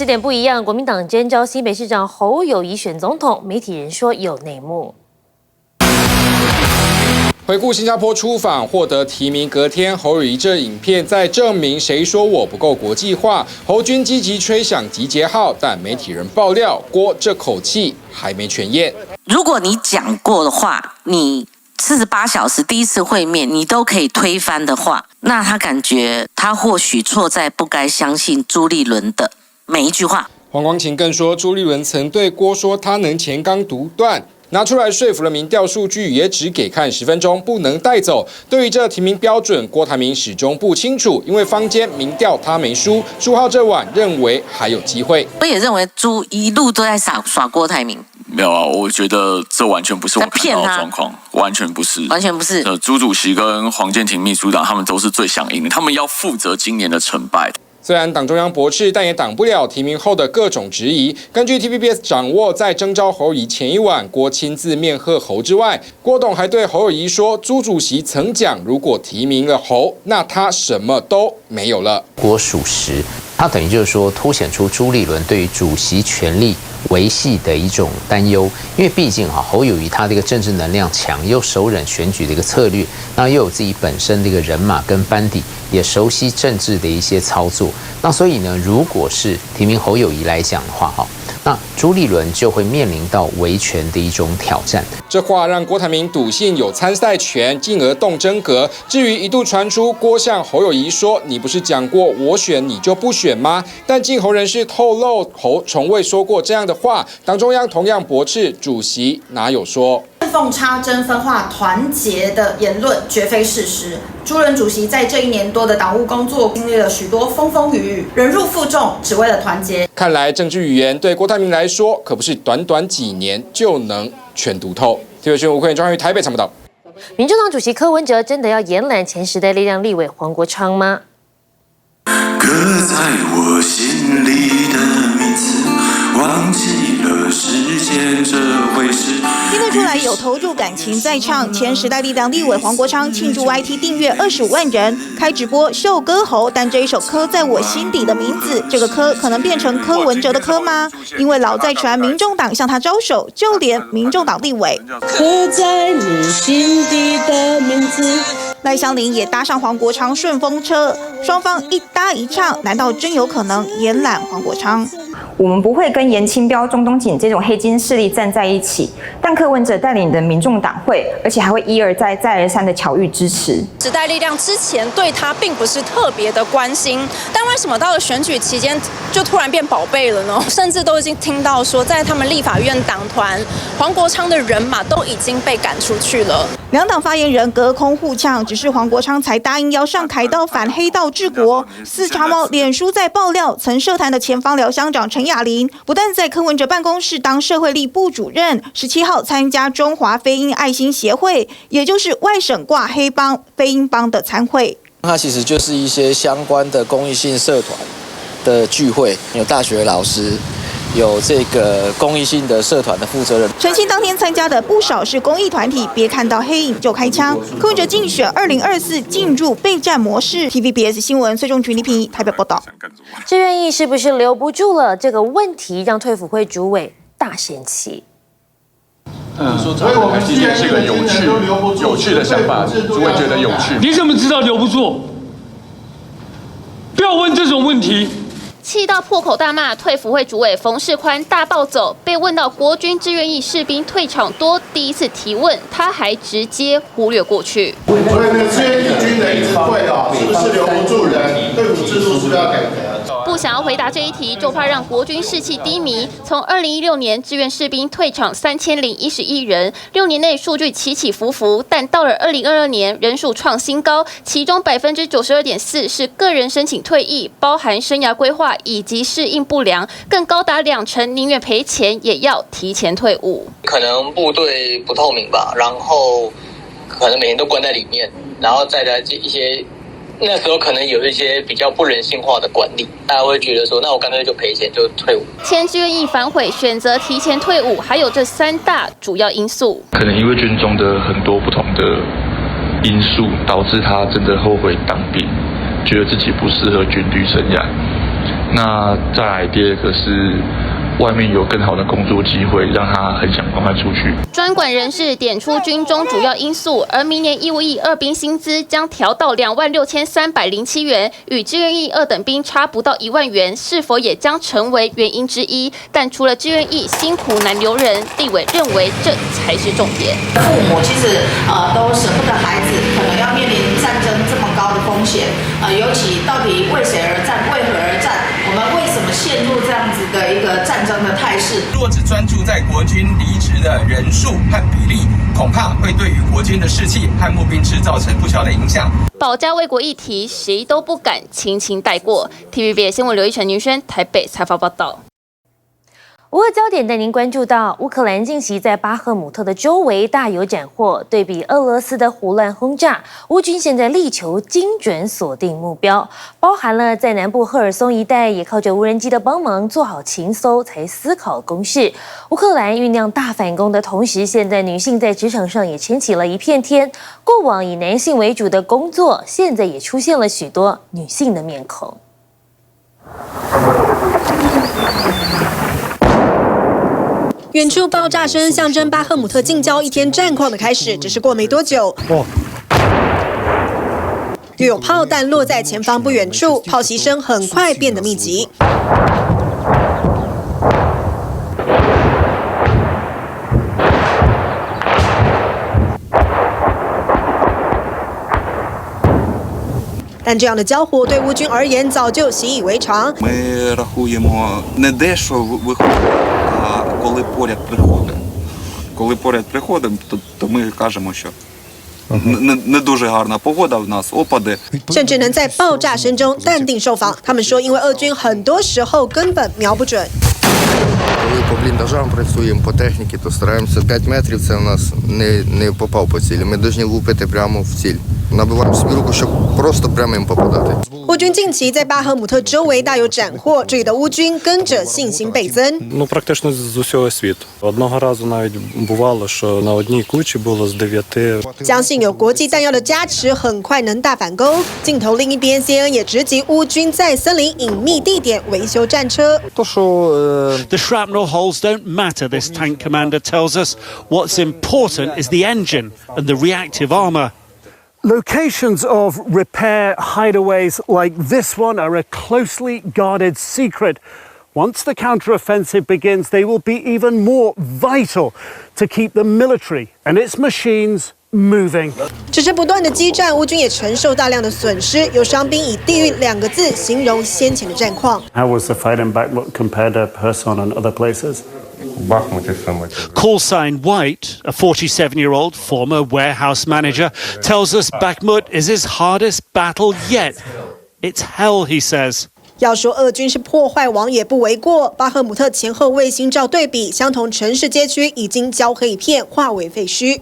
视点不一样，国民党征召新北市长侯友宜选总统，媒体人说有内幕。回顾新加坡出访获得提名，隔天侯友宜这影片在证明谁说我不够国际化，侯军积极吹响集结号，但媒体人爆料郭这口气还没全咽。如果你讲过的话，你48小时第一次会面你都可以推翻的话，那他感觉他或许错在不该相信朱立伦的每一句话。黄光芹更说，朱立伦曾对郭说他能钱纲独断。拿出来说服了民调数据，也只给看10分钟，不能带走。对于这提名标准，郭台铭始终不清楚，因为坊间民调他没输，朱浩这晚认为还有机会。我也认为朱一路都在耍郭台铭。没有啊，我觉得这完全不是我看到的状况，完全不是，完全不是。朱主席跟黄健庭秘书长他们都是最响应的，他们要负责今年的成败。虽然党中央驳斥，但也挡不了提名后的各种质疑。根据 TVBS 掌握，在征召侯友宜前一晚，郭亲自面贺侯之外，郭董还对侯友宜说，朱主席曾讲，如果提名了侯，那他什么都没有了。郭属实，他等于就是说凸显出朱立伦对于主席权力维系的一种担忧，因为毕竟侯友宜他的一个政治能量强，又熟稔选举的一个策略，那又有自己本身的一个人马跟班底，也熟悉政治的一些操作。那所以呢，如果是提名侯友宜来讲的话，那朱立伦就会面临到维权的一种挑战。这话让郭台铭笃信有参赛权，进而动真格。至于一度传出郭向侯友宜说：“你不是讲过我选你就不选吗？”但近侯人士透露，侯从未说过这样的话。党中央同样驳斥，主席哪有说？奉插针分化团结的言论绝非事实。朱任主席在这1年多的党务工作，经历了许多风风雨雨，忍辱负重，只为了团结。看来政治语言对郭台铭来说，可不是短短几年就能全读透。TVB新闻吴慧庄于台北采访报道。民众党主席柯文哲真的要延揽前时代力量立委黄国昌吗？刻在我心里的名字，忘记了时间这回事。听得出来有投入感情在唱。前时代力量立委黄国昌庆祝 YT 订阅25万人，开直播秀歌喉，但这一首刻在我心底的名字，这个刻可能变成柯文哲的柯吗？因为老在传民众党向他招手，就连民众党立委刻在你心底的名字。赖香伶也搭上黄国昌顺风车，双方一搭一唱，难道真有可能延揽黄国昌？我们不会跟严清标、钟东锦这种黑金势力站在一起，但柯文哲带领的民众党会，而且还会一而再、再而三的巧遇支持。时代力量之前对他并不是特别的关心，但为什么到了选举期间就突然变宝贝了呢？甚至都已经听到说，在他们立法院党团，黄国昌的人马都已经被赶出去了。两党发言人隔空互呛，只是黄国昌才答应要上凯道反黑道治国。四长毛脸书在爆料，曾涉坛的前芳疗乡长陈雅琳，不但在柯文哲办公室当社会力部主任，17号参加中华非裔爱心协会，也就是外省挂黑帮非裔帮的参会。它其实就是一些相关的公益性社团的聚会，有大学老师，有这个公益性的社团的负责人。陈信当天参加的不少是公益团体，别看到黑影就开枪。柯文哲竞选2024进入备战模式。TVBS 新闻崔仲群、李品仪台北报道。志愿役是不是留不住了？这个问题让退辅会主委大生气。所以我们今天是个有趣的想法，主委觉得有趣。你怎么知道留不住？不要问这种问题。气到破口大骂，退辅会主委冯世宽大暴走。被问到国军志愿役士兵退场多，第一次提问，他还直接忽略过去。所以呢，志愿役军人一直退是不是留不住人？退伍制度是不是要改革？不想要回答这一题，就怕让国军士气低迷。从2016年志愿士兵退场3011人，6年内数据起起伏伏，但到了2022年，人数创新高，其中92.4%是个人申请退役，包含生涯规划以及适应不良，更高达20%宁愿赔钱也要提前退伍。可能部队不透明吧，然后可能每天都关在里面，然后再来一些。那时候可能有一些比较不人性化的管理，大家会觉得说，那我干脆就赔钱就退伍。前志愿役反悔选择提前退伍，还有这3大主要因素。可能因为军中的很多不同的因素，导致他真的后悔当兵，觉得自己不适合军旅生涯。那再来第二个是外面有更好的工作机会，让他很想赶快出去。专管人士点出军中主要因素，而明年义务役二兵薪资将调到26307元，与志愿役二等兵差不到1万元，是否也将成为原因之一？但除了志愿役辛苦难留人，立委认为这才是重点。父母其实都舍不得孩子，可能要面临战争这么高的风险，尤其到底为谁而战，为何而战？我们为什么陷入这样子的一个战争的态势？若只专注在国军离职的人数和比例，恐怕会对于国军的士气和募兵制造成不小的影响。保家卫国议题，谁都不敢轻轻带过。TVBS 新闻刘一成、云轩台北采访报道。五个焦点带您关注到，乌克兰近期在巴赫姆特的周围大有斩获，对比俄罗斯的胡乱轰炸，乌军现在力求精准锁定目标，包含了在南部赫尔松一带也靠着无人机的帮忙做好情搜才思考攻势。乌克兰酝酿大反攻的同时，现在女性在职场上也撑起了一片天。过往以男性为主的工作，现在也出现了许多女性的面孔。远处爆炸声象征巴赫姆特近郊一天战况的开始，只是过没多久，又有炮弹落在前方不远处，炮袭声很快变得密集。但这样的交火对乌军而言早就习以为常。Ми рахуємо не де, що виходить, а коли поряд приходимо. Коли поряд приходимо, то ми кажемо, що не дуже гарна погода в нас, опади. 甚至能在爆炸声中淡定受访。他们说，因为俄军很多时候根本瞄不准。Коли по бліндажам працюємо, по техніці, то стараємося 5 метрів, це у нас не попав по цілі. Ми повинні лупити прямо в ціль. Набиваємо собі руку, щоб просто прямо їм попадати. 乌军近期在巴赫姆特周围大有斩获，这里的乌军跟着信心倍增。Практично з усього світу. Одного разу навіть бувало, що на одній кучі було з 9. 相信有国际弹药的加持，很快能大反攻。镜头另一边 ，CNN 也直击乌军在森林隐秘地点维修战车。The shrapnel holes don't matter, this tank commander tells us. What's important is the engine and the reactive armor. Locations of repair hideaways like this one are a closely guarded secret. Once the counteroffensive begins, they will be even more vital to keep the military and its machines moving. 只是不断的激战，乌军也承受大量的损失，有伤兵以地狱2个字形容先前的战况。How was the fight in Bakhmut compared to Kherson and other places? Call sign White, a 47-year-old former warehouse manager, tells us Bakhmut is his hardest battle yet. It's hell, he says. 要说俄军是破坏王也不为过，巴赫姆特前后卫星照对比，相同城市街区已经焦黑一片，化为废墟。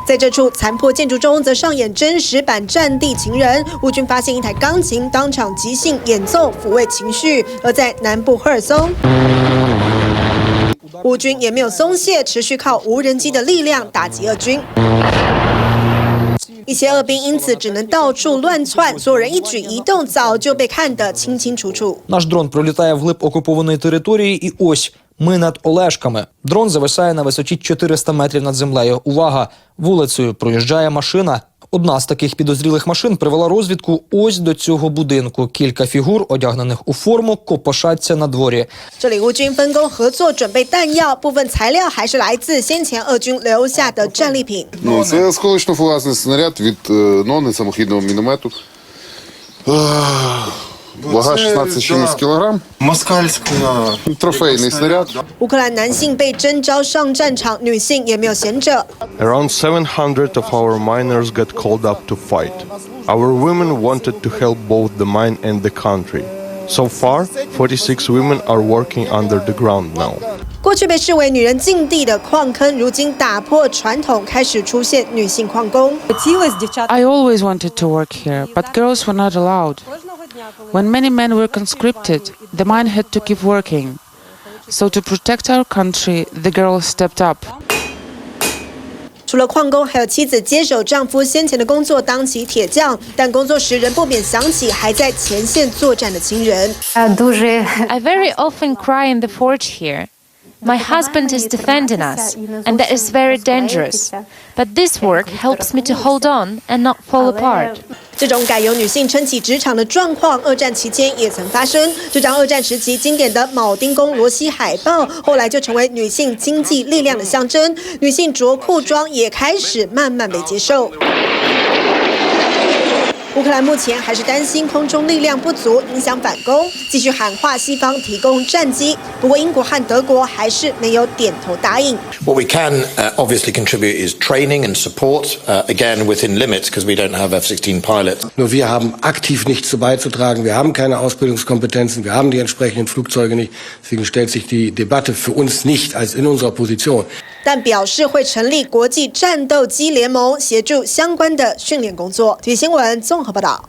在这处残破建筑中，则上演真实版战地情人。乌军发现一台钢琴，当场即兴演奏，抚慰情绪。而在南部赫尔松，乌军也没有松懈，持续靠无人机的力量打击俄军。一些俄兵因此只能到处乱窜，所有人一举一动早就被看得清清楚楚。Наш дрон пролітає вглиб окупованої території, і ось ми над Олешками. Дрон зависає на висоті 400 метрів над землею. Увага! Вулицею проїжджає машина. Одна з таких підозрілих машин привела розвідку ось до цього будинку. Кілька фігур, одягнених у форму, копошаться на дворі. 这里乌军分工合作，准备弹药，部分材料还是来自先前俄军留下的战利品。Це осколочно-фугасний снаряд від нони самохідного міномету. Вага 16 кілограм. Москальська. Трофейний снаряд. 乌克兰男性被征召上战场，女性也没有闲着。Around 700 of our miners got called up to fight. Our women wanted to help both the mine and the country. So far, 46 women are working under the ground now. 过去被视为女人禁地的矿坑，如今打破传统，开始出现女性矿工。I always wanted to work here, but girls were not allowed. When many men were conscripted, the mine had to keep working. So to protect our country, the girls stepped up. 除了矿工，还有妻子接手丈夫先前的工作，当起铁匠，但工作时仍不免想起还在前线作战的亲人。I very often cry in the forge here. My husband is defending us, and that is very dangerous. But this work helps me to hold on and not fall apart. 这种改由女性撑起职场的状况，二战期间也曾发生。这张二战时期经典的铆钉工罗西海报，后来就成为女性经济力量的象征。女性着裤装也开始慢慢被接受。乌克兰目前还是担心空中力量不足影响反攻，继续喊话西方提供战机。不过英国和德国还是没有点头答应。What we can obviously contribute is training and support, again within limits, because we don't have F-16 pilots. Nur wir haben aktiv nichts beizutragen. Wir haben keine Ausbildungskompetenzen. Wir haben die entsprechenden Flugzeuge nicht. Deswegen stellt sich die Debatte für uns nicht als in unserer Position. 但表示会成立国际战斗机联盟，协助相关的训练工作。体育新闻综合报道。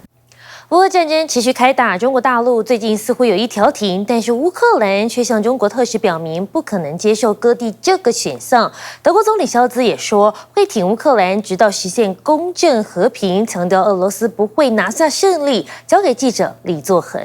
乌俄战争持续开打，中国大陆最近似乎有意调停，但是乌克兰却向中国特使表明不可能接受割地这个选项。德国总理肖兹也说会挺乌克兰，直到实现公正和平，强调俄罗斯不会拿下胜利。交给记者李作恒。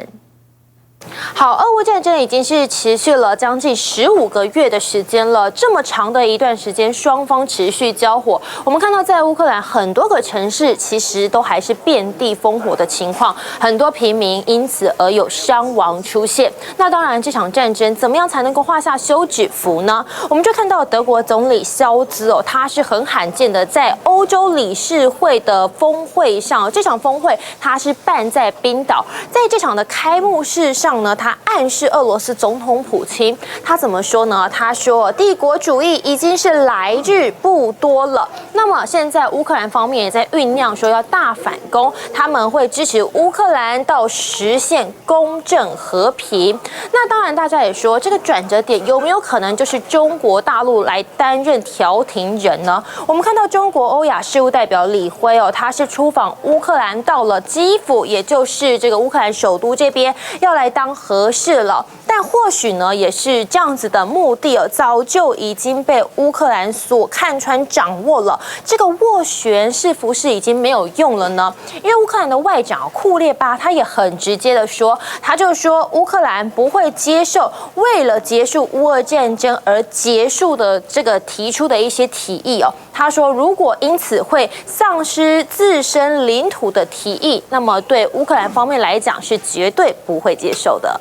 好，俄乌战争已经是持续了将近15个月的时间了。这么长的一段时间，双方持续交火。我们看到，在乌克兰很多个城市其实都还是遍地烽火的情况，很多平民因此而有伤亡出现。那当然，这场战争怎么样才能够画下休止符呢？我们就看到德国总理肖兹他是很罕见的在欧洲理事会的峰会上，这场峰会他是办在冰岛，在这场的开幕式上呢，他暗示俄罗斯总统普京，他怎么说呢？他说帝国主义已经是来日不多了。那么现在乌克兰方面也在酝酿说要大反攻，他们会支持乌克兰到实现公正和平。那当然，大家也说这个转折点有没有可能就是中国大陆来担任调停人呢？我们看到中国欧亚事务代表李辉他是出访乌克兰，到了基辅，也就是这个乌克兰首都这边，要来当和事了。但或许呢，也是这样子的目的早就已经被乌克兰所看穿掌握了。这个斡旋是不是已经没有用了呢？因为乌克兰的外长库列巴他也很直接的说，他就说乌克兰不会接受为了结束乌俄战争而结束的这个提出的一些提议他说，如果因此会丧失自身领土的提议，那么对乌克兰方面来讲是绝对不会接受的。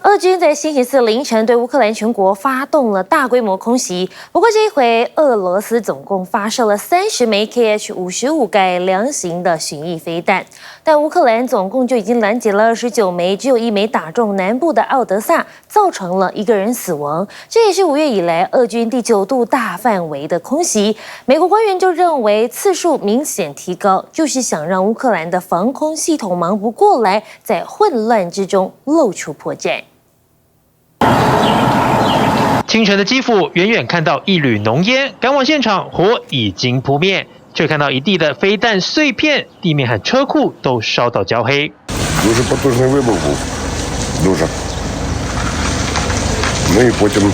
俄军在星期四凌晨对乌克兰全国发动了大规模空袭，不过这一回俄罗斯总共发射了30枚 KH-55改良型的巡弋飞弹，但乌克兰总共就已经拦截了29枚，只有1枚打中南部的奥德萨，造成了1个人死亡。这也是5月以来俄军第9度大范围的空袭。美国官员就认为次数明显提高，就是想让乌克兰的防空系统忙不过来，在混乱之中露出破绽。清晨的基辅，远远看到一缕浓烟，赶往现场，火已经扑灭，却看到一地的飞弹碎片，地面和车库都烧到焦黑。Дуже потужний вибух був. Дуже. Ну і потім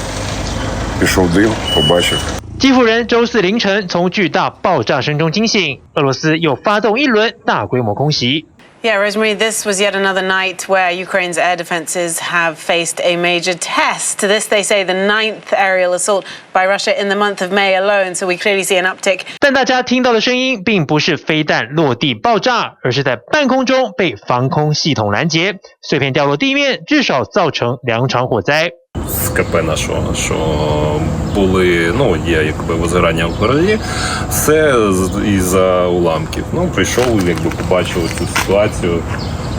пішов дим, побачив. 基辅人周四凌晨从巨大爆炸声中惊醒，俄罗斯又发动一轮大规模空袭。Yeah, Rosemary, this was yet another night where Ukraine's air defenses have faced a major test. This, they say, the 9th aerial assault by Russia in the month of May alone, so we clearly see an uptick. 但大家听到的声音并不是飞弹落地爆炸，而是在半空中被防空系统拦截，碎片掉落地面，至少造成2场火灾。З КП нашого, що були, є якби возгорання в городі, все із-за уламків. Прийшов, побачив цю ситуацію,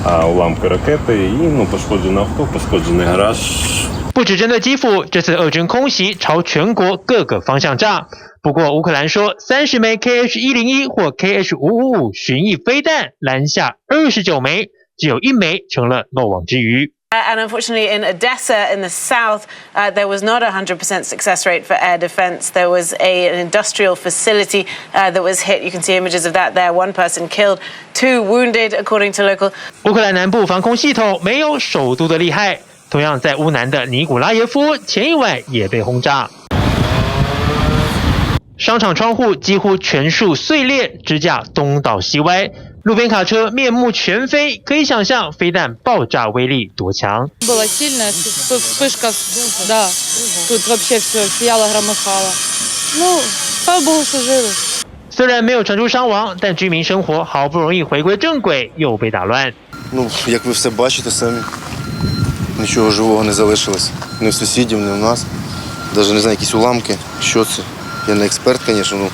уламки ракети і, пошкоджене авто, пошкоджений гараж. 不只针对基辅，这次俄军空袭朝全国各个方向炸。不过乌克兰说，30枚 KH-101 或 KH-555 巡弋飞弹拦下29枚，只有1枚成了漏网之鱼。And unfortunately, in Odessa, in the south, there was not a 100% success rate for air defense. There was an industrial facility that was hit. You can see images of that there. 1 person killed, 2 wounded, according to local. 乌克兰南部防空系统没有首都的厉害，同样在乌南的尼古拉耶夫，前一晚也被轰炸。商场窗户几乎全数碎裂，支架东倒西歪，路边卡车面目全非，可以想象飞弹爆炸威力多强。Была сильная вспышка, да. Тут вообще все сияло, громыхало. Ну, слава богу, что живы. 虽然没有传出伤亡，但居民生活好不容易回归正轨，又被打乱。Ну, як ви все бачите самі, нічого живого не залишилось. Ні в сусідів, ні в нас. Навіть не знаю, якісь уламки. Що це? Я не експерт, звісно, ну,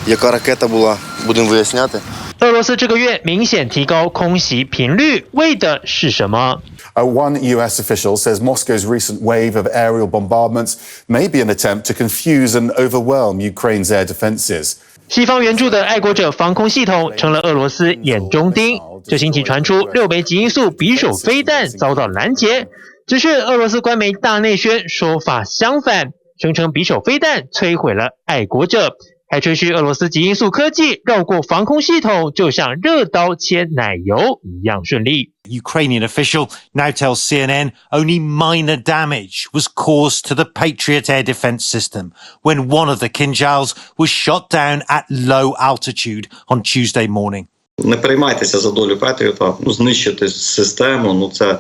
яка ракета була, будемо виясняти. 俄罗斯这个月明显提高空袭频率，为的是什么？ One US official says Moscow's recent wave of aerial bombardments may be an attempt to confuse and overwhelm Ukraine's air defenses. 西方援助的爱国者防空系统成了俄罗斯眼中钉。这星期传出6枚极音速匕首飞弹遭到拦截，只是俄罗斯官媒大内宣说法相反，声称匕首飞弹摧毁了爱国者，还吹嘘俄罗斯极音速科技绕过防空系统，就像热刀切奶油一样顺利。Ukrainian official now tells CNN only minor damage was caused to the Patriot air defense system when one of the Kinjals was shot down at low altitude on Tuesday morning. Не переймайтеся за долю Петріота, знищити систему, це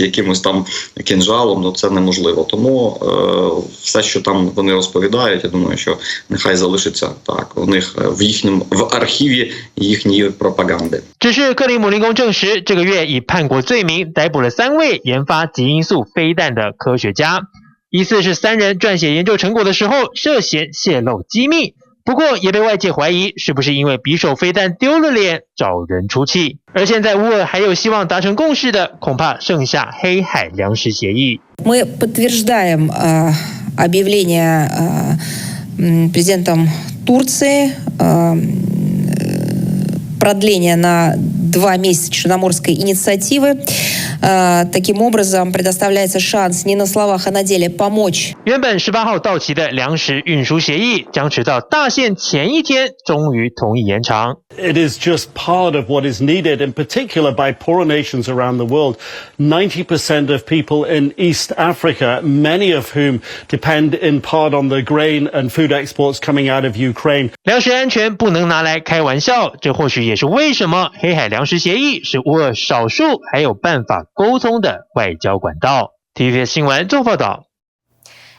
якимось там кінжалом, це неможливо. Тому все, що там вони розповідають, я думаю, що нехай залишиться так у них в архіві їхньої пропаганди. 只是克里姆林宫证实，这个月以叛国罪名逮捕了3位研发极音速飞弹的科学家，疑似是3人撰写研究成果的时候涉嫌泄露机密。不过也被外界怀疑是不是因为匕首飞弹丢了脸找人出气，而现在乌俄还有希望达成共识的，恐怕剩下黑海粮食协议。Мы подтверждаем объявление президентом Турции продления на 2 месяца Черноморской инициативы. Таким образом, предоставляется шанс не на словах, а на деле помочь. 原本18号到期的粮食运输协议将迟到大限前一天，终于同意延长。It is just part of what is needed, in particular by poorer nations around the world. 90% of people in East Africa, many of whom depend in part on the grain and food exports coming out of Ukraine. 粮食安全不能拿来开玩笑，这或许也是为什么黑海粮食协议是乌俄少数还有办法沟通的外交管道。TVBS 新闻综合报道。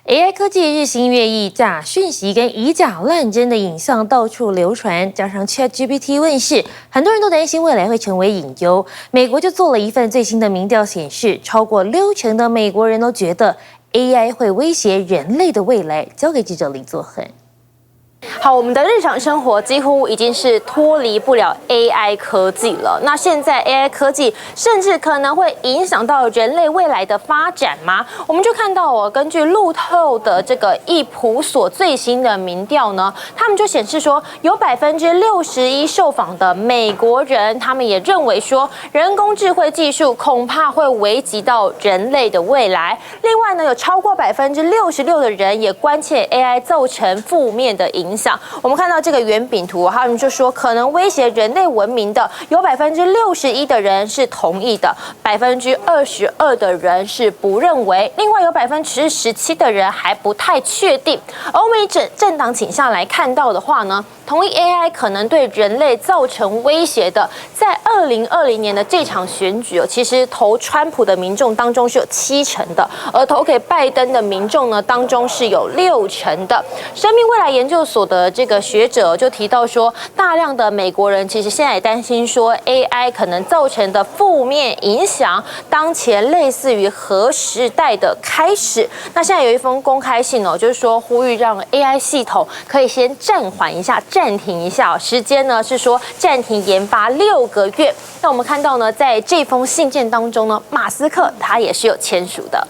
AI 科技日新月异，假讯息跟以假乱真的影像到处流传，加上 ChatGPT 问世，很多人都担心未来会成为隐忧。美国就做了一份最新的民调显示，超过60%的美国人都觉得 AI 会威胁人类的未来。交给记者李作恒。好，我们的日常生活几乎已经是脱离不了 AI 科技了。那现在 AI 科技甚至可能会影响到人类未来的发展吗？我们就看到根据路透的这个易普所最新的民调呢，他们就显示说，有61%受访的美国人，他们也认为说，人工智慧技术恐怕会危及到人类的未来。另外呢，有超过66%的人也关切 AI 造成负面的影响。我们看到这个圆饼图，他们就说可能威胁人类文明的有61%的人是同意的，22%的人是不认为，另外有17%的人还不太确定。欧美政党倾向来看到的话呢，同意 AI 可能对人类造成威胁的，在2020年的这场选举其实投川普的民众当中是有70%的，而投给拜登的民众呢当中是有60%的。生命未来研究所的这个学者就提到说，大量的美国人其实现在也担心说 AI 可能造成的负面影响，当前类似于核时代的开始。那现在有一封公开信就是说呼吁让 AI 系统可以先暂缓一下、暂停一下，时间呢是说暂停研发6个月。那我们看到呢，在这封信件当中呢，马斯克他也是有签署的。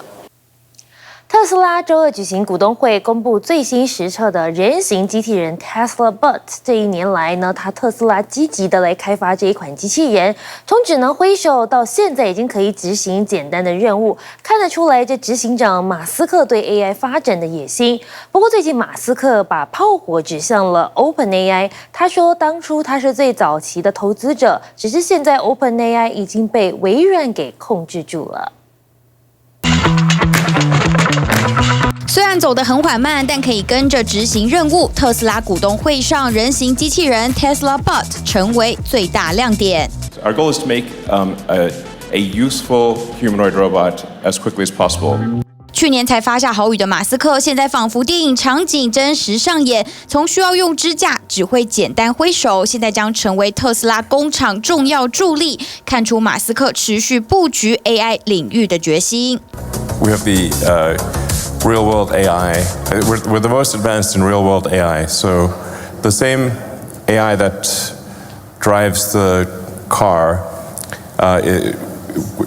特斯拉周二举行股东会，公布最新实测的人形机器人 Tesla Bot。这一年来呢，特斯拉积极的来开发这一款机器人，从只能挥手到现在已经可以执行简单的任务，看得出来这执行长马斯克对 AI 发展的野心。不过最近马斯克把炮火指向了 OpenAI， 他说当初他是最早期的投资者，只是现在 OpenAI 已经被微软给控制住了。虽然走得很缓慢，但可以跟着执行任务。特斯拉股东会上，人形机器人 Tesla Bot 成为最大亮点。Our goal is to make a useful humanoid robot as quickly as possible. 去年才发下豪语的马斯克，现在仿佛电影场景真实上演。从需要用支架，只会简单挥手，现在将成为特斯拉工厂重要助力，看出马斯克持续布局 AI 领域的决心。We have the real-world AI. We're the most advanced in real-world AI. So the same AI that drives the car,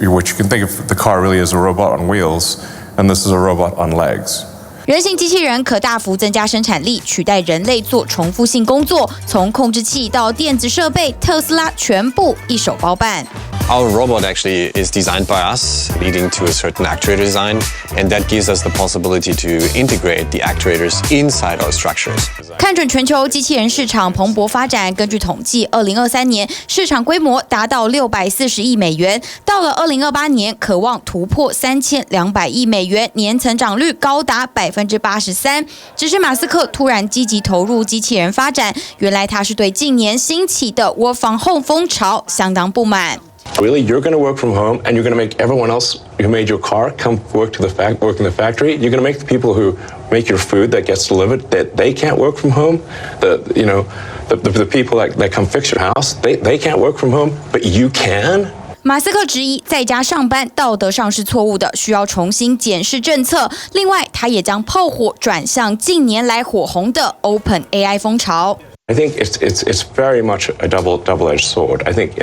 which you can think of the car really as a robot on wheels, and this is a robot on legs. 人形机器人可大幅增加生产力，取代人类做重复性工作。从控制器到电子设备，特斯拉全部一手包办。Our robot actually is designed by us, leading to a certain actuator design, and that gives us the possibility to integrate the actuators inside our structures. 看准全球机器人市场蓬勃发展，根据统计，2023年市场规模达到640亿美元，到了2028年，可望突破3200亿美元，年成长率高达83%。只是马斯克突然积极投入机器人发展，原来他是对近年兴起的 work from home 风潮相当不满。Really, you're going to work from home, and you're going to make everyone else who made your car come work in the factory. You're going to make the people who make your food that gets delivered that they can't work from home. The people that come fix your house, they can't work from home, but you can. 马斯克质疑在家上班道德上是错误的，需要重新检视政策。另外，他也将炮火转向近年来火红的 Open AI 风潮。I think it's very much a double-edged sword. I think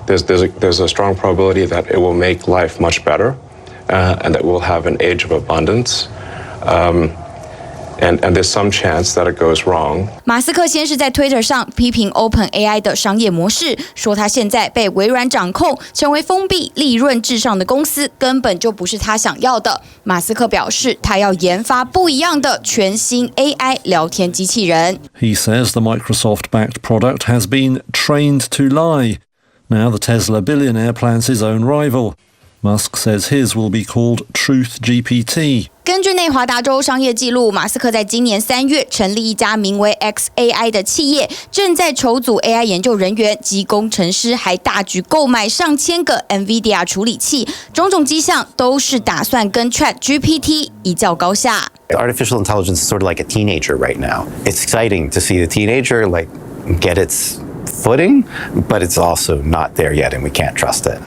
there's a strong probability that it will make life much better, and that we'll have an age of abundance. And there's some chance that it goes wrong. 马斯克先是在 Twitter 上批评 OpenAI 的商业模式，说他现在被微软掌控，成为封闭、利润至上的公司，根本就不是他想要的。马斯克表示，他要研发不一样的全新 AI 聊天机器人。He says the Microsoft-backed product has been trained to lie. Now the Tesla billionaire plans his own rival. Musk says his will be called Truth GPT. 根据内华达州商业记录，马斯克在今年3月成立一家名为 XAI 的企业，正在筹组 AI 研究人员及工程师，还大举购买上千个 NVIDIA 处理器，种种迹象都是打算跟 ChatGPT 一较高下。Artificial intelligence is sort of like a teenager right now. It's exciting to see the teenager get its footing, but it's also not there yet, and we can't trust it.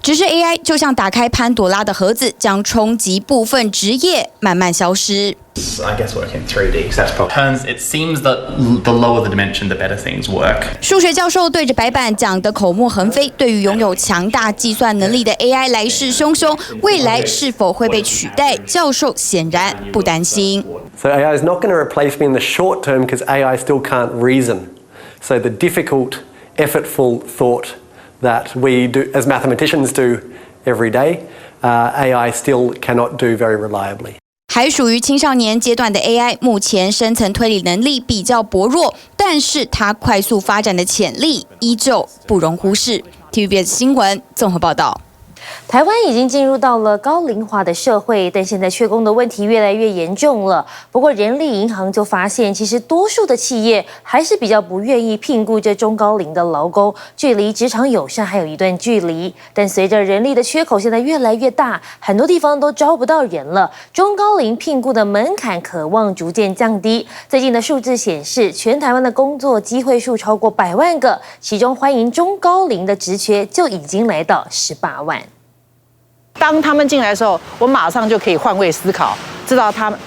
只是 AI 就像打开潘朵拉的盒子，将冲击部分职业慢慢消失。I guess work in 3D, because that's probably it seems that the lower the dimension, the better things work. 数学教授对着白板讲得口沫横飞，对于拥有强大计算能力的 AI 来势汹汹，未来是否会被取代？教授显然不担心。So AI is not going to replace me in the short term because AI still can't reason. So the difficult, effortful thought that we do as mathematicians do every day, AI still cannot do very reliably. 还属于青少年阶段的 AI， 目前深层推理能力比较薄弱，但是它快速发展的潜力依旧不容忽视。TVBS 新闻综合报道。台湾已经进入到了高龄化的社会，但现在缺工的问题越来越严重了。不过人力银行就发现，其实多数的企业还是比较不愿意聘雇这中高龄的劳工，距离职场友善还有一段距离。但随着人力的缺口现在越来越大，很多地方都招不到人了，中高龄聘雇的门槛可望逐渐降低。最近的数字显示，全台湾的工作机会数超过100万个，其中欢迎中高龄的职缺就已经来到18万。当他们进来的时候，我马上就可以换位思考，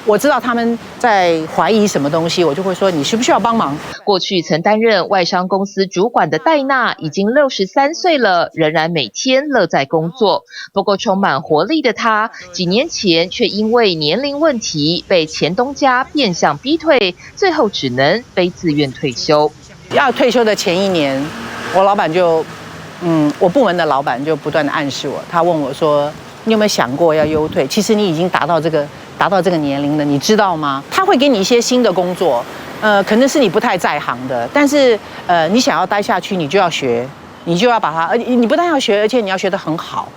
我知道他们在怀疑什么东西，我就会说你需不需要帮忙。过去曾担任外商公司主管的戴娜已经63岁了，仍然每天乐在工作。不过充满活力的她，几年前却因为年龄问题被前东家变相逼退，最后只能非自愿退休。要退休的前1年，我老板就。我部门的老板就不断的暗示我，他问我说：“你有没有想过要优退？其实你已经达到这个年龄了，你知道吗？”他会给你一些新的工作，可能是你不太在行的，但是你想要待下去，你就要学，你就要把它，你不但要学，而且你要学得很好。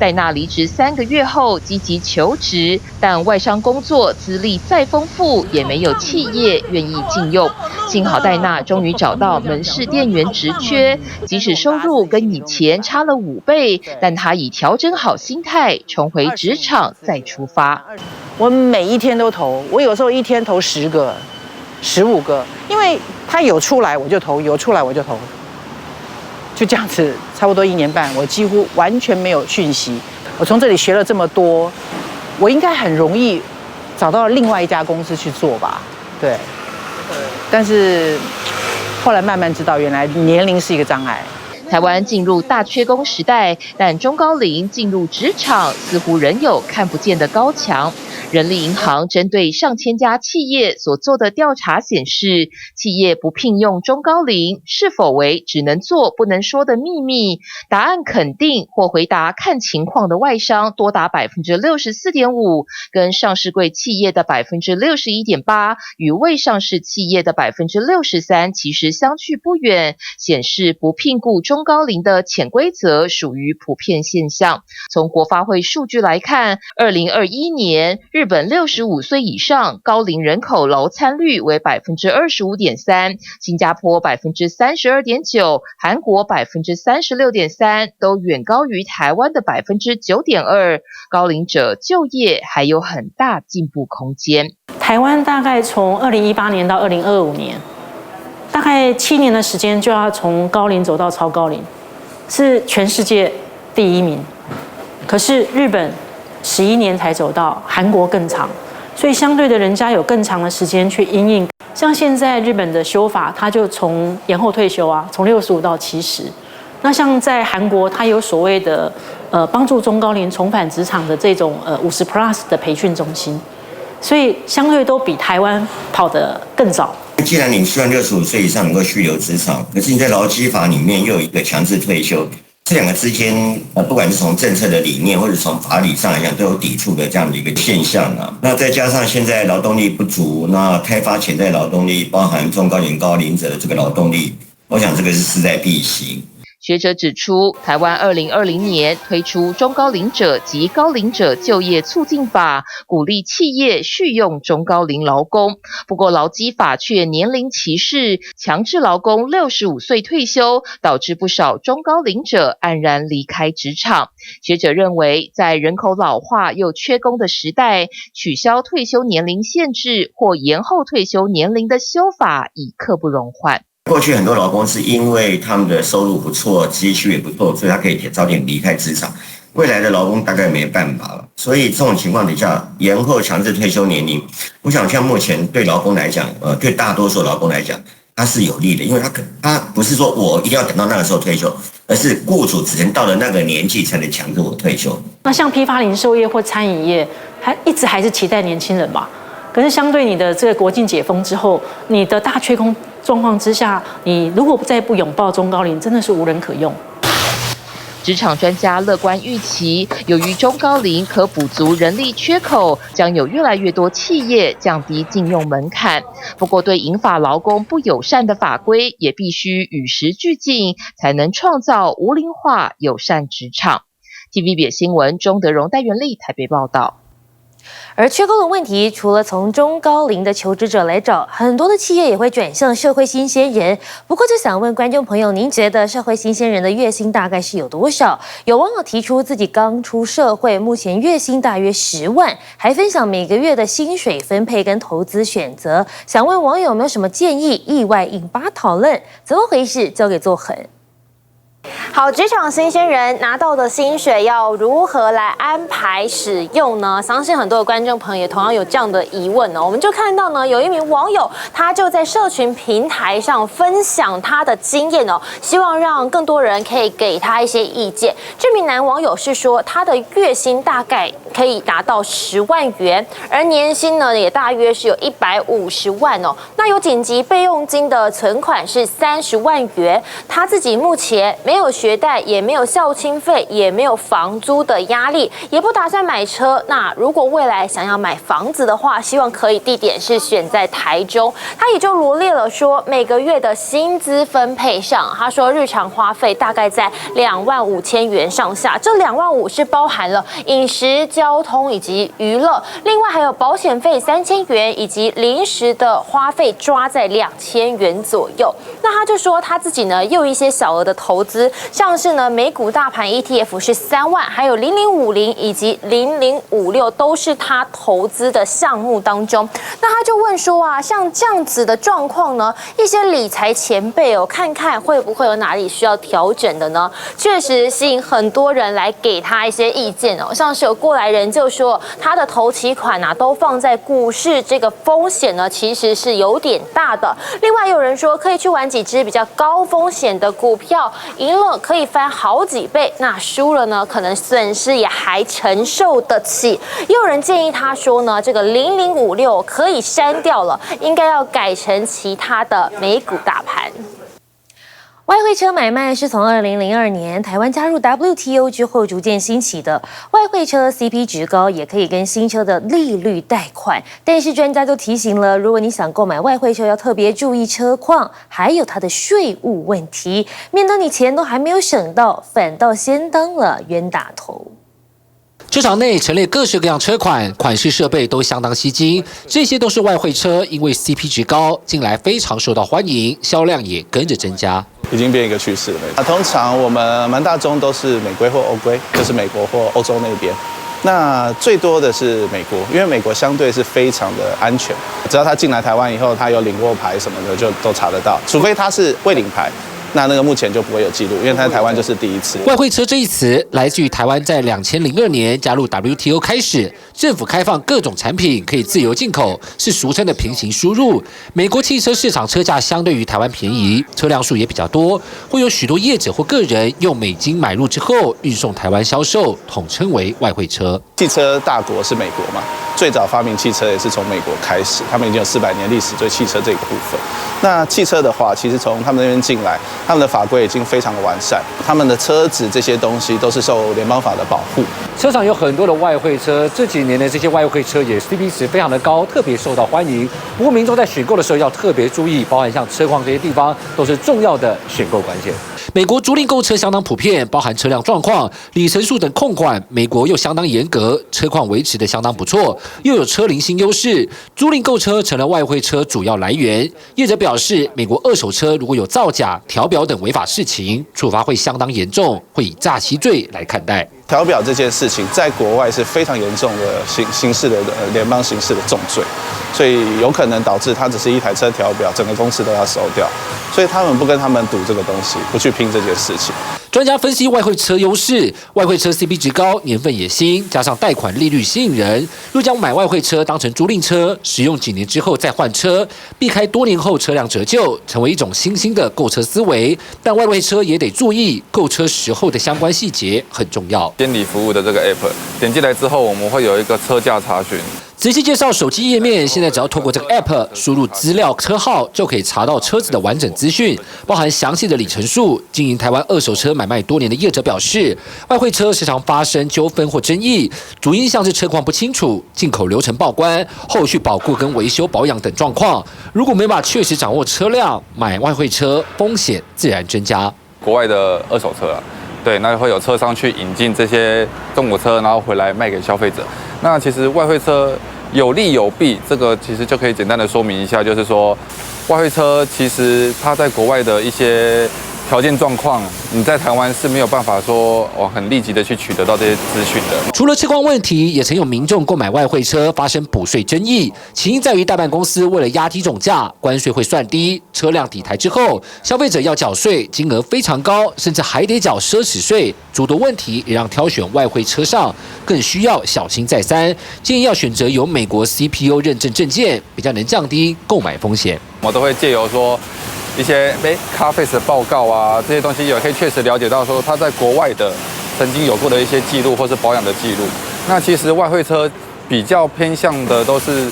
戴娜离职3个月后积极求职，但外商工作资历再丰富，也没有企业愿意聘用。幸好戴娜终于找到门市店员职缺，即使收入跟以前差了5倍，但她已调整好心态，重回职场再出发。我每一天都投，我有时候一天投10个、15个，因为他有出来我就投，有出来我就投，就这样子，差不多1年半，我几乎完全没有讯息。我从这里学了这么多，我应该很容易找到另外一家公司去做吧？对。但是后来慢慢知道，原来年龄是一个障碍。台湾进入大缺工时代，但中高龄进入职场似乎仍有看不见的高墙。人力银行针对上千家企业所做的调查显示，企业不聘用中高龄是否为只能做不能说的秘密？答案肯定或回答看情况的外商多达 64.5%， 跟上市柜企业的 61.8%， 与未上市企业的 63% 其实相去不远，显示不聘雇中高龄的潜规则属于普遍现象。从国发会数据来看，2021年日本65岁以上高龄人口劳参率为 25.3%， 新加坡 32.9%， 韩国 36.3%， 都远高于台湾的 9.2%， 高龄者就业还有很大进步空间。台湾大概从2018年到2025年，大概7年的时间就要从高龄走到超高龄，是全世界第1名。可是日本11年才走到，韩国更长，所以相对的人家有更长的时间去因应。像现在日本的修法，它就从延后退休啊，从65到70。那像在韩国，它有所谓的帮助中高龄重返职场的这种50+ 的培训中心，所以相对都比台湾跑得更早。既然你希望65岁以上能够续留职场，可是你在劳基法里面又有一个强制退休。这2个之间，不管是从政策的理念或者从法理上来讲，都有抵触的这样的一个现象啊。那再加上现在劳动力不足，那开发潜在劳动力，包含中高龄高龄者的这个劳动力，我想这个是势在必行。学者指出，台湾2020年推出中高龄者及高龄者就业促进法，鼓励企业续用中高龄劳工。不过劳基法却年龄歧视，强制劳工65岁退休，导致不少中高龄者黯然离开职场。学者认为，在人口老化又缺工的时代，取消退休年龄限制或延后退休年龄的修法已刻不容缓。过去很多劳工是因为他们的收入不错，积蓄也不错，所以他可以早点离开职场。未来的劳工大概没办法了，所以这种情况底下，延后强制退休年龄，我想像目前对劳工来讲，对大多数劳工来讲，它是有利的，因为他不是说我一定要等到那个时候退休，而是雇主只能到了那个年纪才能强制我退休。那像批发零售业或餐饮业，它一直还是期待年轻人吧？可是相对你的这个国境解封之后，你的大缺工状况之下，你如果再不拥抱中高龄，真的是无人可用。职场专家乐观预期，由于中高龄可补足人力缺口，将有越来越多企业降低聘用门槛。不过，对银发劳工不友善的法规也必须与时俱进，才能创造无龄化友善职场。TVBS 新闻钟德荣、戴元丽台北报道。而缺工的问题，除了从中高龄的求职者来找，很多的企业也会转向社会新鲜人。不过，就想问观众朋友，您觉得社会新鲜人的月薪大概是有多少？有网友提出自己刚出社会，目前月薪大约10万，还分享每个月的薪水分配跟投资选择。想问网友有没有什么建议？意外引发讨论，怎么回事？交给作恒。好，职场新鲜人拿到的薪水要如何来安排使用呢？相信很多的观众朋友也同样有这样的疑问哦。我们就看到呢，有一名网友他就在社群平台上分享他的经验哦，希望让更多人可以给他一些意见。这名男网友是说，他的月薪大概可以达到10万元，而年薪呢也大约是有150万哦。那有紧急备用金的存款是30万元，他自己目前没有学贷，也没有校庆费，也没有房租的压力，也不打算买车。那如果未来想要买房子的话，希望可以地点是选在台中。他也就罗列了说每个月的薪资分配上，他说日常花费大概在25000元上下，这25000是包含了饮食、交通以及娱乐，另外还有保险费3000元，以及临时的花费抓在2000元左右。那他就说他自己呢又有一些小额的投资，像是呢美股大盘 ETF 是3万，还有0050以及0056都是他投资的项目当中。那他就问说啊，像这样子的状况呢，一些理财前辈看看会不会有哪里需要调整的呢？确实吸引很多人来给他一些意见像是有过来人就说他的头期款都放在股市，这个风险呢其实是有点大的。另外有人说可以去玩几只比较高风险的股票，赢了可以翻好几倍，那输了呢可能损失也还承受得起。也有人建议他说呢，这个0056可以删掉了，应该要改成其他的美股大盘。外汇车买卖是从2002年台湾加入 WTO 之后逐渐兴起的。外汇车 CP 值高，也可以跟新车的利率贷款。但是专家就提醒了，如果你想购买外汇车，要特别注意车况，还有它的税务问题，免得你钱都还没有省到，反倒先当了冤大头。车场内陈列各式各样车款，款式设备都相当吸睛，这些都是外汇车，因为 CP 值高，近来非常受到欢迎，销量也跟着增加。已经变一个趋势了。通常我们蛮大宗都是美规或欧规，就是美国或欧洲那边。那最多的是美国，因为美国相对是非常的安全，只要他进来台湾以后，他有领过牌什么的，就都查得到，除非他是未领牌。那个目前就不会有记录，因为他在台湾就是第一次。外汇车这一词来自于台湾在2002年加入 WTO 开始，政府开放各种产品可以自由进口，是俗称的平行输入。美国汽车市场车价相对于台湾便宜，车辆数也比较多，会有许多业者或个人用美金买入之后运送台湾销售，统称为外汇车。汽车大国是美国嘛，最早发明汽车也是从美国开始，他们已经有400年历史对汽车这个部分。那汽车的话，其实从他们那边进来，他们的法规已经非常的完善，他们的车子这些东西都是受联邦法的保护。车厂有很多的外汇车，这几年的这些外汇车也 CP 值非常的高，特别受到欢迎。不过民众在选购的时候要特别注意，包含像车况这些地方都是重要的选购关键。美国租赁购车相当普遍，包含车辆状况、里程数等控管，美国又相当严格，车况维持的相当不错，又有车龄性优势，租赁购车成了外汇车主要来源。业者表示，美国二手车如果有造假、调表等违法事情，处罚会相当严重，会以诈欺罪来看待。调表这件事情在国外是非常严重的刑事的联邦刑事的重罪，所以有可能导致他只是一台车调表，整个公司都要收掉，所以他们不跟他们赌这个东西，不去拼这件事情。专家分析外汇车优势，外汇车 CP 值高，年份也新，加上贷款利率吸引人。若将买外汇车当成租赁车，使用几年之后再换车，避开多年后车辆折旧，成为一种新兴的购车思维。但外汇车也得注意购车时候的相关细节很重要。监理服务的这个 app 点进来之后，我们会有一个车价查询。仔细介绍手机页面，现在只要透过这个 app 输入资料车号，就可以查到车子的完整资讯，包含详细的里程数。经营台湾二手车买卖多年的业者表示，外汇车时常发生纠纷或争议，主因像是车况不清楚、进口流程报关、后续保固跟维修保养等状况。如果没法确实掌握车辆，买外汇车风险自然增加。国外的二手车啊，对，那会有车商去引进这些中国车，然后回来卖给消费者。那其实外汇车有利有弊，这个其实就可以简单的说明一下，就是说，外汇车其实它在国外的一些条件状况，你在台湾是没有办法说很立即的去取得到这些资讯的。除了车况问题，也曾有民众购买外汇车发生补税争议，起因在于代办公司为了压低总价，关税会算低，车辆抵台之后，消费者要缴税，金额非常高，甚至还得缴奢侈税。诸多问题也让挑选外汇车上更需要小心再三，建议要选择有美国 CPO 认证证件，比较能降低购买风险。我都会借由说一些Carfax 的报告啊，这些东西也可以确实了解到说他在国外的曾经有过的一些记录或是保养的记录。那其实外汇车比较偏向的都是，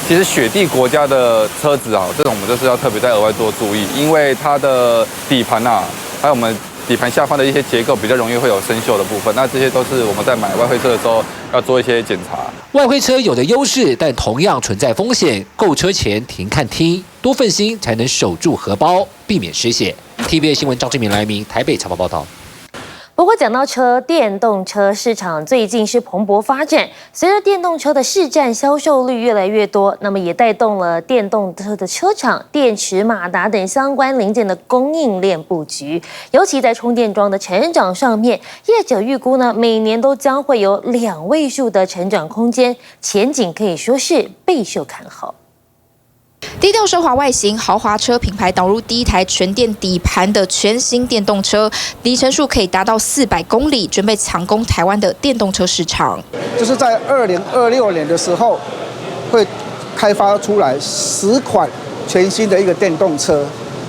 其实雪地国家的车子啊，这种我们就是要特别再额外做注意，因为它的底盘啊，还有我们底盘下方的一些结构比较容易会有生锈的部分，那这些都是我们在买外汇车的时候要做一些检查。外汇车有的优势，但同样存在风险。购车前停看听，多份心才能守住荷包，避免失血。TVB 新闻张志明、来明台北采访报道。不过讲到车，电动车市场最近是蓬勃发展。随着电动车的市占销售率越来越多，那么也带动了电动车的车厂、电池、马达等相关零件的供应链布局。尤其在充电桩的成长上面，业者预估呢，每年都将会有2位数的成长空间，前景可以说是备受看好。低调奢华外形，豪华车品牌导入第一台全电底盘的全新电动车，里程数可以达到400公里，准备抢攻台湾的电动车市场。就是在2026年的时候，会开发出来10款全新的一个电动车。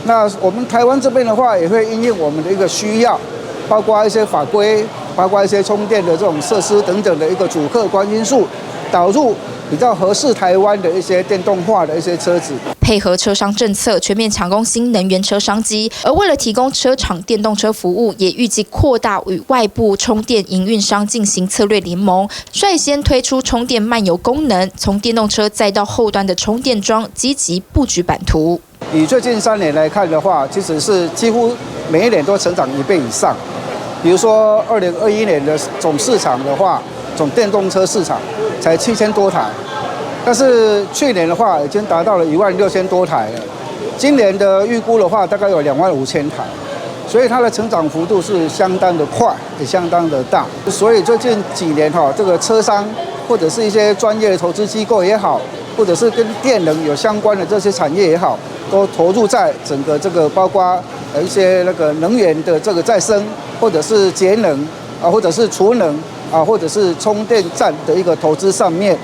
那我们台湾这边的话，也会因应我们的一个需要，包括一些法规，包括一些充电的这种设施等等的一个主客观因素，导入比较合适台湾的一些电动化的一些车子，配合车商政策，全面抢攻新能源车商机。而为了提供车厂电动车服务，也预计扩大与外部充电营运商进行策略联盟，率先推出充电漫游功能，从电动车再到后端的充电桩，积极布局版图。以最近3年来看的话，其实是几乎每一年都成长1倍以上。比如说2021年的总市场的话，总电动车市场才7000多台，但是去年的话已经达到了16000多台了。今年的预估的话，大概有25000台，所以它的成长幅度是相当的快，也相当的大。所以最近几年这个车商或者是一些专业的投资机构也好，或者是跟电能有相关的这些产业也好，都投入在整个这个包括一些那个能源的这个再生，或者是节能或者是储能或者是充电站的一个投资上面。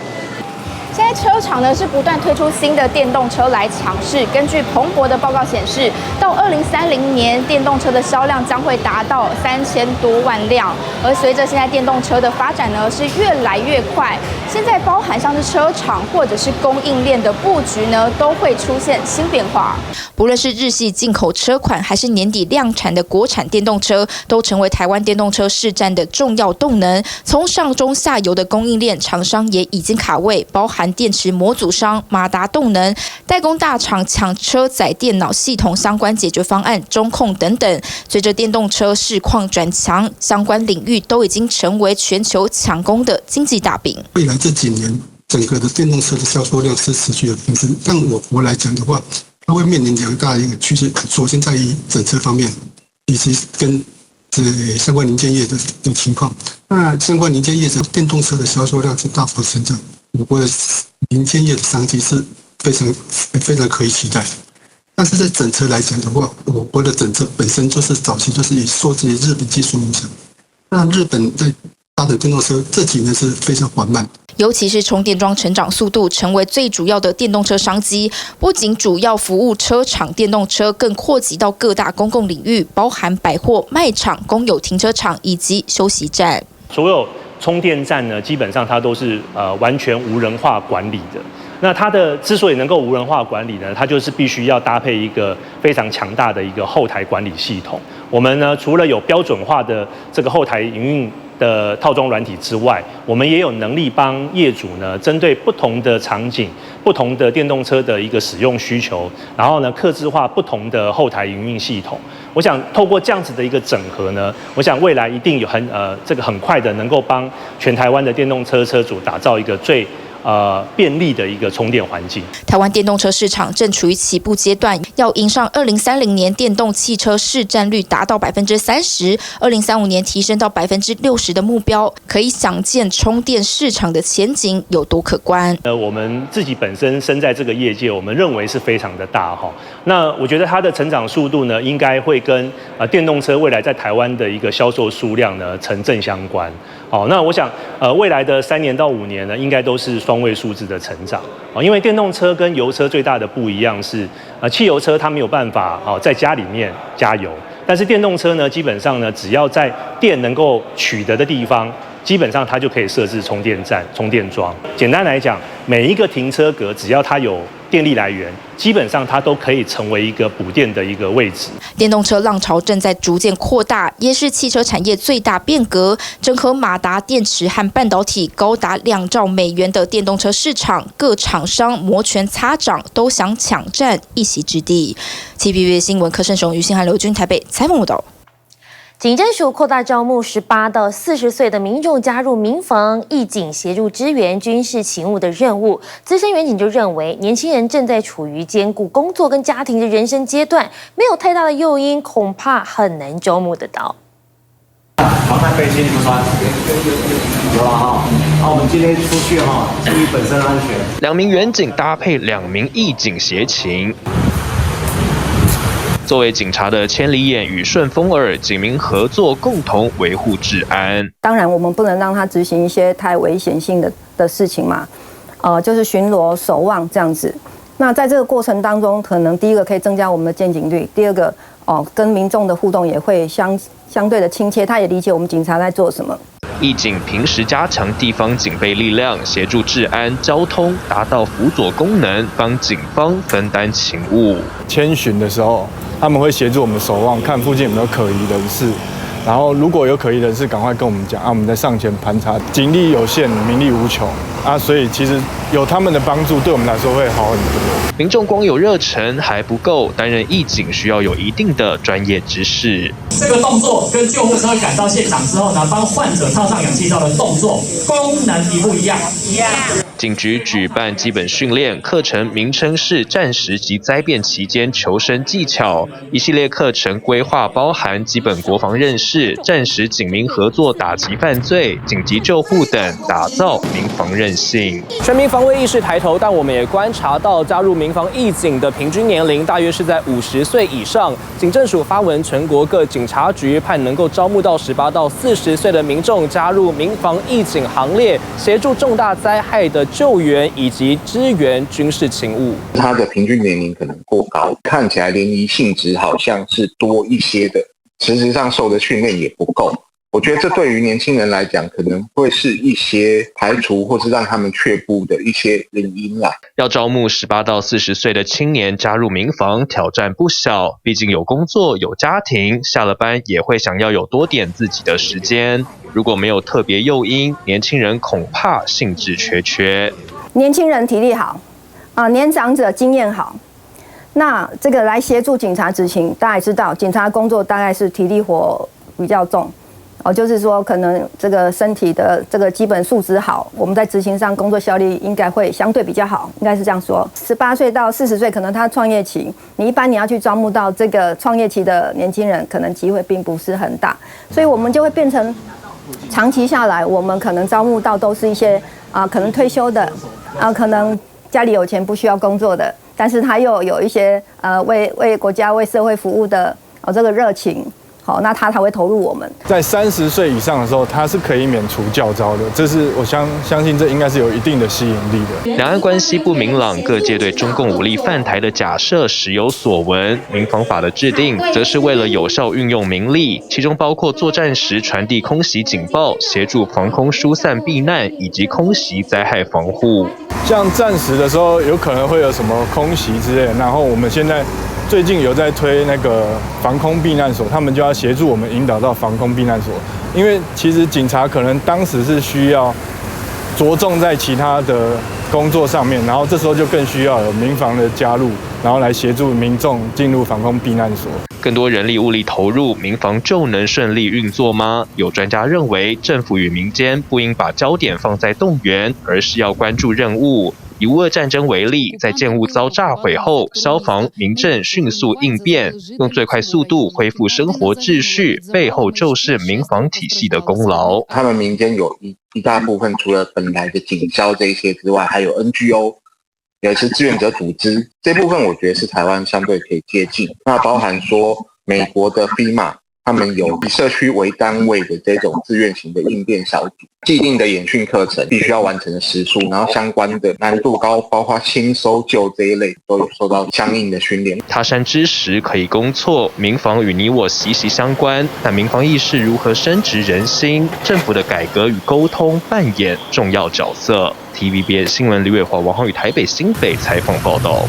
现在车厂呢是不断推出新的电动车来抢市。根据彭博的报告显示，到2030年，电动车的销量将会达到3000多万辆。而随着现在电动车的发展呢是越来越快，现在包含像是车厂或者是供应链的布局呢都会出现新变化。不论是日系进口车款，还是年底量产的国产电动车，都成为台湾电动车市占的重要动能。从上中下游的供应链厂商也已经卡位，包含电池模组商、马达动能、代工大厂抢车载电脑系统相关解决方案、中控等等。随着电动车市况转强，相关领域都已经成为全球抢攻的经济大饼。未来这几年，整个的电动车的销售量是持续的提升。但我国来讲的话，它会面临2大一个趋势，首先在于整车方面，以及跟相关零件业的情况。那相关零件业者电动车的销售量是大幅成长，我国的零件业的商机是非常可以期待的。但是在整车来讲的话，我国的整车本身就是早期就是以受制于日本技术影响，那日本在发展电动车这几年是非常缓慢。尤其是充电桩成长速度成为最主要的电动车商机，不仅主要服务车厂电动车，更扩及到各大公共领域，包含百货、卖场、公有停车场以及休息站。所有充电站呢，基本上它都是完全无人化管理的。那它的之所以能够无人化管理呢，它就是必须要搭配一个非常强大的一个后台管理系统。我们呢，除了有标准化的这个后台营运的套装软体之外，我们也有能力帮业主呢，针对不同的场景、不同的电动车的一个使用需求，然后呢，客制化不同的后台营运系统。我想透过这样子的一个整合呢，我想未来一定有很快的能够帮全台湾的电动车车主打造一个最便利的一个充电环境。台湾电动车市场正处于起步阶段，要迎上2030年电动汽车市占率达到30%，2035年提升到60%的目标，可以想见充电市场的前景有多可观。我们自己本身身在这个业界，我们认为是非常的大哈。那我觉得它的成长速度呢，应该会跟电动车未来在台湾的一个销售数量呢成正相关。好，那我想未来的3年到5年呢，应该都是双位数字的成长。因为电动车跟油车最大的不一样是，汽油车它没有办法在家里面加油，但是电动车呢，基本上呢，只要在电能够取得的地方，基本上它就可以设置充电站、充电桩。简单来讲，每一个停车格只要它有电力来源，基本上它都可以成为一个补电的一个位置。电动车浪潮正在逐渐扩大，也是汽车产业最大变革。整合马达、电池和半导体高达2兆美元的电动车市场，各厂商摩拳擦掌，都想抢占一席之地。TVB 新闻柯胜雄、于信和刘军台北采访报道。警政署扩大招募18到40岁的民众加入民防义警，协助支援军事勤务的任务。资深员警就认为，年轻人正在处于兼顾工作跟家庭的人生阶段，没有太大的诱因，恐怕很难招募得到。防弹背心有没有穿？有了哈。好，我们今天出去哈，注意本身安全。2名员警搭配2名义警协勤。作为警察的千里眼与顺风耳，警民合作，共同维护治安。当然，我们不能让他执行一些太危险性的事情嘛，就是巡逻、守望这样子。那在这个过程当中，可能第一个可以增加我们的见警率，第二个跟民众的互动也会相对的亲切，他也理解我们警察在做什么。义警平时加强地方警备力量，协助治安、交通，达到辅佐功能，帮警方分担勤务。千巡的时候，他们会协助我们守望，看附近有没有可疑人士。然后如果有可疑人士，赶快跟我们讲我们再上前盘查。警力有限，民力无穷所以其实有他们的帮助，对我们来说会好很多。民众光有热忱还不够，担任义警需要有一定的专业知识。这个动作跟救护车赶到现场之后呢，帮患者套上氧气罩的动作功能一不一样？一样。警局举办基本训练课程，名称是战时及灾变期间求生技巧。一系列课程规划包含基本国防认识、战时警民合作打击犯罪、紧急救护等，打造民防韧性。全民防卫意识抬头，但我们也观察到加入民防义警的平均年龄大约是在50岁以上。警政署发文，全国各警察局盼能够招募到18到40岁的民众加入民防义警行列，协助重大灾害的救援以及支援军事勤务。他的平均年龄可能过高，看起来联谊性质好像是多一些的，实质上受的训练也不够。我觉得这对于年轻人来讲，可能会是一些排除或是让他们却步的一些原因啦。要招募18到40岁的青年加入民防，挑战不小。毕竟有工作、有家庭，下了班也会想要有多点自己的时间。如果没有特别诱因，年轻人恐怕兴致缺。年轻人体力好，年长者经验好。那这个来协助警察执勤，大家也知道，警察工作大概是体力活比较重。就是说，可能这个身体的这个基本素质好，我们在执行上工作效率应该会相对比较好，应该是这样说。18岁到40岁，可能他创业期，你要去招募到这个创业期的年轻人，可能机会并不是很大，所以我们就会变成长期下来，我们可能招募到都是一些可能退休的可能家里有钱不需要工作的，但是他又有一些为国家为社会服务的这个热情。好，那他才会投入我们。在30岁以上的时候，他是可以免除教召的，这是我相信这应该是有一定的吸引力的。两岸关系不明朗，各界对中共武力犯台的假设时有所闻。民防法的制定，则是为了有效运用民力，其中包括作战时传递空袭警报、协助防空疏散避难以及空袭灾害防护。像战时的时候，有可能会有什么空袭之类的，然后我们现在最近有在推那个防空避难所，他们就要协助我们引导到防空避难所，因为其实警察可能当时是需要着重在其他的工作上面，然后这时候就更需要有民防的加入，然后来协助民众进入防空避难所。更多人力物力投入，民防就能顺利运作吗？有专家认为，政府与民间不应把焦点放在动员，而是要关注任务。以乌俄战争为例，在建物遭炸毁后，消防、民政迅速应变，用最快速度恢复生活秩序，背后就是民防体系的功劳。他们民间有一大部分，除了本来的警消这些之外，还有 NGO， 也是志愿者组织。这部分我觉得是台湾相对可以接近。那包含说美国的 FEMA，他们有以社区为单位的这种自愿型的应变小组，既定的演训课程必须要完成的时数，然后相关的难度高，包括新搜救这一类都有受到相应的训练。他山之石可以攻错，民防与你我息息相关，但民防意识如何深植人心，政府的改革与沟通扮演重要角色。TVBS 新闻李伟华、王浩宇台北新北采访报道。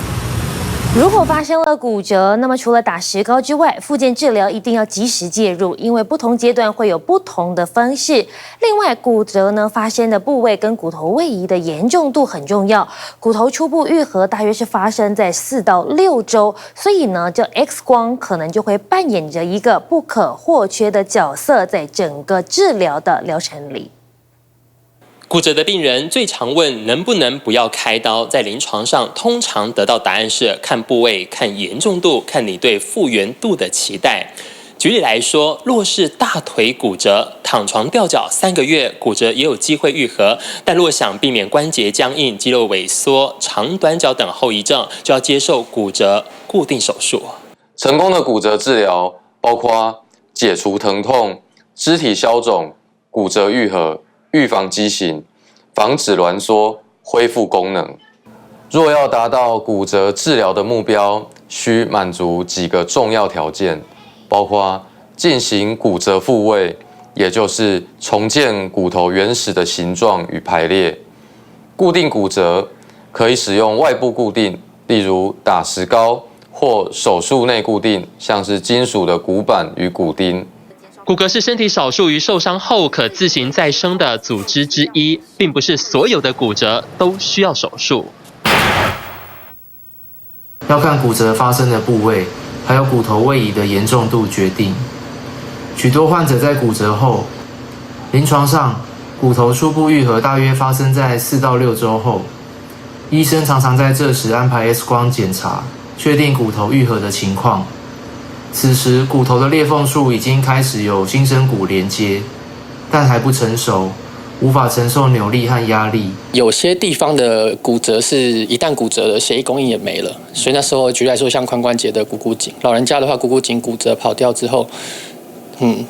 如果发生了骨折，那么除了打石膏之外，复健治疗一定要及时介入，因为不同阶段会有不同的方式。另外，骨折呢发生的部位跟骨头位移的严重度很重要。骨头初步愈合大约是发生在4到6周，所以呢，这 X 光可能就会扮演着一个不可或缺的角色，在整个治疗的疗程里。骨折的病人最常问能不能不要开刀，在临床上通常得到答案是看部位、看严重度、看你对复原度的期待。举例来说，若是大腿骨折，躺床吊脚3个月，骨折也有机会愈合。但若想避免关节僵硬、肌肉萎缩、长短脚等后遗症，就要接受骨折固定手术。成功的骨折治疗包括解除疼痛、肢体消肿、骨折愈合、预防畸形、防止挛缩、恢复功能。若要达到骨折治疗的目标，需满足几个重要条件，包括进行骨折复位，也就是重建骨头原始的形状与排列。固定骨折可以使用外部固定，例如打石膏，或手术内固定，像是金属的骨板与骨钉。骨骼是身体少数于受伤后可自行再生的组织之一，并不是所有的骨折都需要手术。要看骨折发生的部位，还有骨头位移的严重度决定。许多患者在骨折后，临床上骨头初步愈合大约发生在4到6周后，医生常常在这时安排 X 光检查，确定骨头愈合的情况。此时骨头的裂缝处已经开始有新生骨连接，但还不成熟，无法承受扭力和压力。有些地方的骨折是一旦骨折了，血液供应也没了，所以那时候举例来说，像髋关节的股骨颈，老人家的话，股骨颈骨折跑掉之后，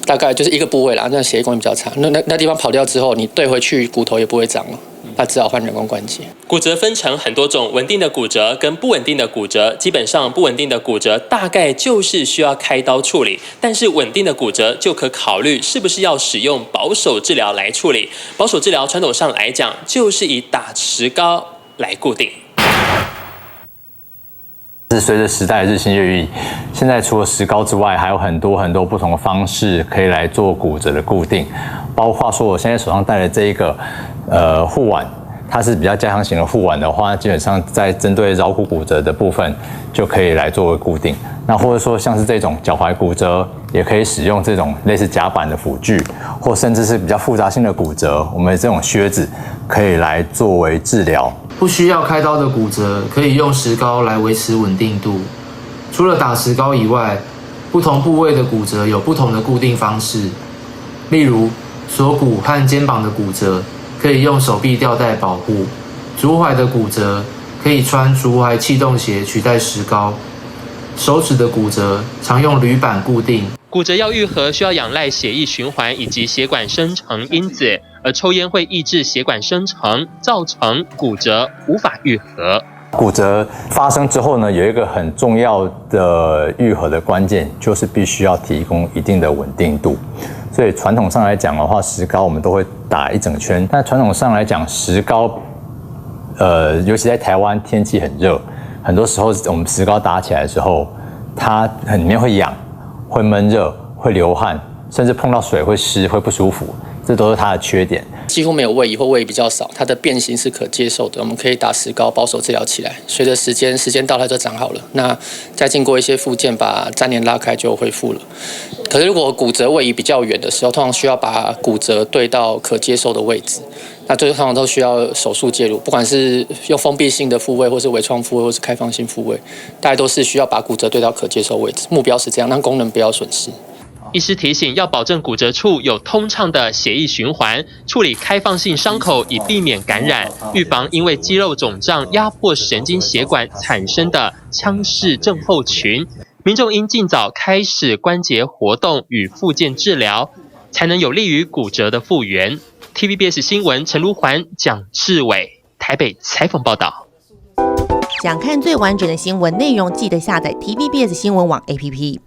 大概就是一个部位啦，那血液供应比较差，那地方跑掉之后，你对回去骨头也不会长了。那只好换人工关节。骨折分成很多种，稳定的骨折跟不稳定的骨折。基本上不稳定的骨折大概就是需要开刀处理，但是稳定的骨折就可考虑是不是要使用保守治疗来处理。保守治疗传统上来讲，就是以打石膏来固定。是随着时代日新月异，现在除了石膏之外，还有很多不同的方式可以来做骨折的固定，包括说我现在手上戴的这一个护腕，它是比较加强型的护腕的话，基本上在针对桡骨骨折的部分就可以来作为固定。那或者说像是这种脚踝骨折，也可以使用这种类似夹板的辅具，或甚至是比较复杂性的骨折，我们这种靴子可以来作为治疗。不需要开刀的骨折，可以用石膏来维持稳定度。除了打石膏以外，不同部位的骨折有不同的固定方式。例如，锁骨和肩膀的骨折可以用手臂吊带保护；足踝的骨折可以穿足踝气动鞋取代石膏；手指的骨折常用铝板固定。骨折要愈合，需要仰赖血液循环以及血管生成因子，而抽烟会抑制血管生成，造成骨折无法愈合。骨折发生之后呢，有一个很重要的愈合的关键，就是必须要提供一定的稳定度。所以传统上来讲的话，石膏我们都会打一整圈，但传统上来讲，石膏，尤其在台湾天气很热，很多时候我们石膏打起来的时候，它里面会痒。会闷热，会流汗，甚至碰到水会湿，会不舒服，这都是它的缺点。几乎没有位移或位移比较少，它的变形是可接受的，我们可以打石膏保守治疗起来。随着时间到它就长好了，那再经过一些复健，把粘连拉开就恢复了。可是如果骨折位移比较远的时候，通常需要把骨折对到可接受的位置。那这通常都需要手术介入，不管是用封闭性的复位，或是微创复位，或是开放性复位，大概都是需要把骨折对到可接受位置。目标是这样，让功能不要损失。医师提醒，要保证骨折处有通畅的血液循环，处理开放性伤口以避免感染，预防因为肌肉肿胀压迫神经血管产生的腔室症候群。民众应尽早开始关节活动与复健治疗，才能有利于骨折的复原。TVBS 新闻陈如环、蒋志伟台北采访报道。想看最完整的新闻内容，记得下载 TVBS 新闻网 APP。